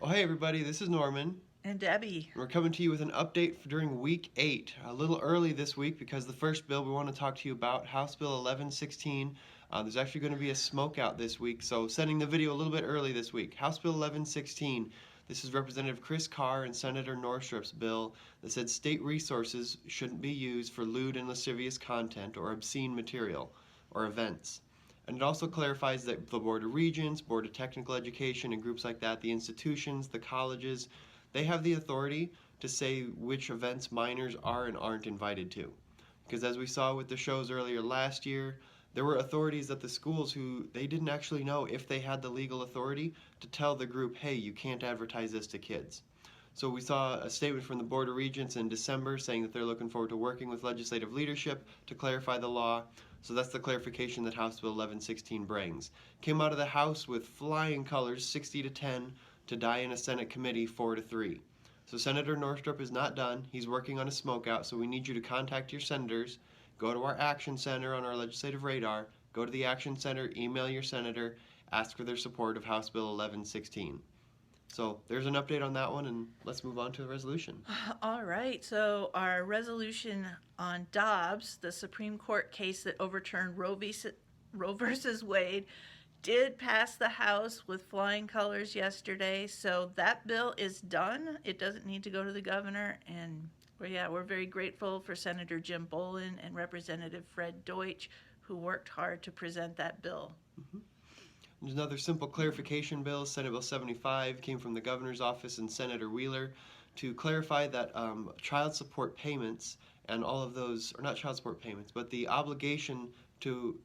Oh, hey everybody, this is Norman. And Debbie. We're coming to you with an update during week 8. A little early this week because the first bill we want to talk to you about, House Bill 1116. There's actually going to be a smoke out this week, so sending the video a little bit early this week. House Bill 1116. This is Representative Chris Carr and Senator Northrup's bill that said state resources shouldn't be used for lewd and lascivious content or obscene material or events. And it also clarifies that the Board of Regents, Board of Technical Education, and groups like that, the institutions, the colleges, they have the authority to say which events minors are and aren't invited to. Because as we saw with the shows earlier last year, there were authorities at the schools who they didn't actually know if they had the legal authority to tell the group, hey, you can't advertise this to kids. So we saw a statement from the Board of Regents in December saying that they're looking forward to working with legislative leadership to clarify the law. So that's the clarification that House Bill 1116 brings. Came out of the House with flying colors, 60-10, to die in a Senate committee, 4-3. So Senator Northrup is not done. He's working on a smokeout, so we need you to contact your senators. Go to our Action Center on our legislative radar. Go to the Action Center, email your senator, ask for their support of House Bill 1116. So there's an update on that one, and let's move on to the resolution. All right, so our resolution on Dobbs, the Supreme Court case that overturned Roe versus Wade, did pass the House with flying colors yesterday. So that bill is done. It doesn't need to go to the governor. And we're very grateful for Senator Jim Bolin and Representative Fred Deutsch, who worked hard to present that bill. Mm-hmm. There's another simple clarification bill, Senate Bill 75, came from the governor's office and Senator Wheeler to clarify that child support payments and all of those, or not child support payments, but the obligation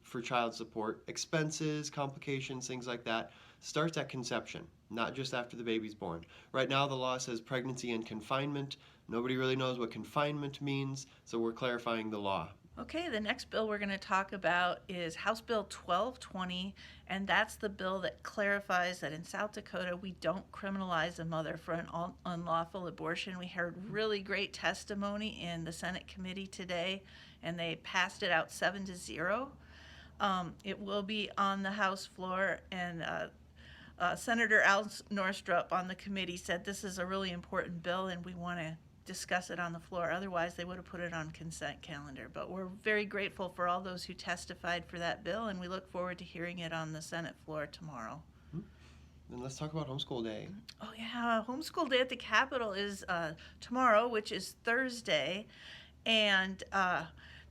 for child support, expenses, complications, things like that, starts at conception, not just after the baby's born. Right now the law says pregnancy and confinement. Nobody really knows what confinement means, so we're clarifying the law. Okay, the next bill we're going to talk about is House Bill 1220, and that's the bill that clarifies that in South Dakota we don't criminalize a mother for an unlawful abortion. We heard really great testimony in the Senate committee today, and they passed it out 7-0. It will be on the House floor, and Senator Al Northrop on the committee said this is a really important bill and we want to discuss it on the floor. Otherwise, they would have put it on consent calendar. But we're very grateful for all those who testified for that bill, and we look forward to hearing it on the Senate floor tomorrow. Then let's talk about Homeschool Day. Oh, yeah. Homeschool Day at the Capitol is tomorrow, which is Thursday. And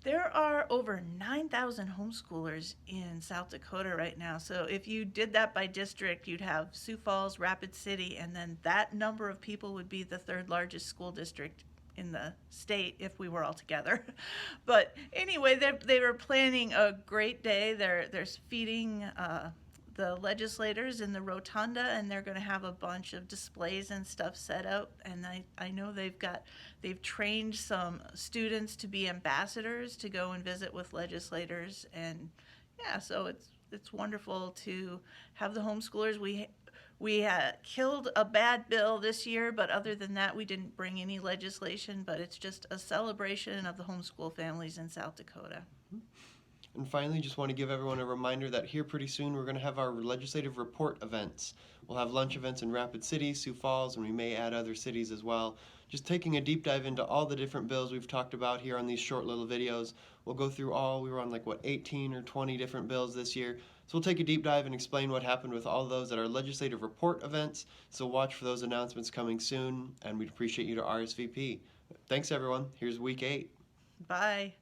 there are over 9,000 homeschoolers in South Dakota right now. So if you did that by district, you'd have Sioux Falls, Rapid City, and then that number of people would be the third largest school district in the state if we were all together. But anyway, they were planning a great day. They're feeding the legislators in the rotunda, and they're going to have a bunch of displays and stuff set up. And I know they've trained some students to be ambassadors to go and visit with legislators. And yeah, so it's wonderful to have the homeschoolers. We killed a bad bill this year, but other than that, we didn't bring any legislation. But it's just a celebration of the homeschool families in South Dakota. And finally, just want to give everyone a reminder that here pretty soon we're going to have our legislative report events. We'll have lunch events in Rapid City, Sioux Falls, and we may add other cities as well. Just taking a deep dive into all the different bills we've talked about here on these short little videos. We'll go through we were on 18 or 20 different bills this year. So we'll take a deep dive and explain what happened with all of those at our legislative report events. So watch for those announcements coming soon, and we'd appreciate you to RSVP. Thanks everyone. Here's week 8. Bye.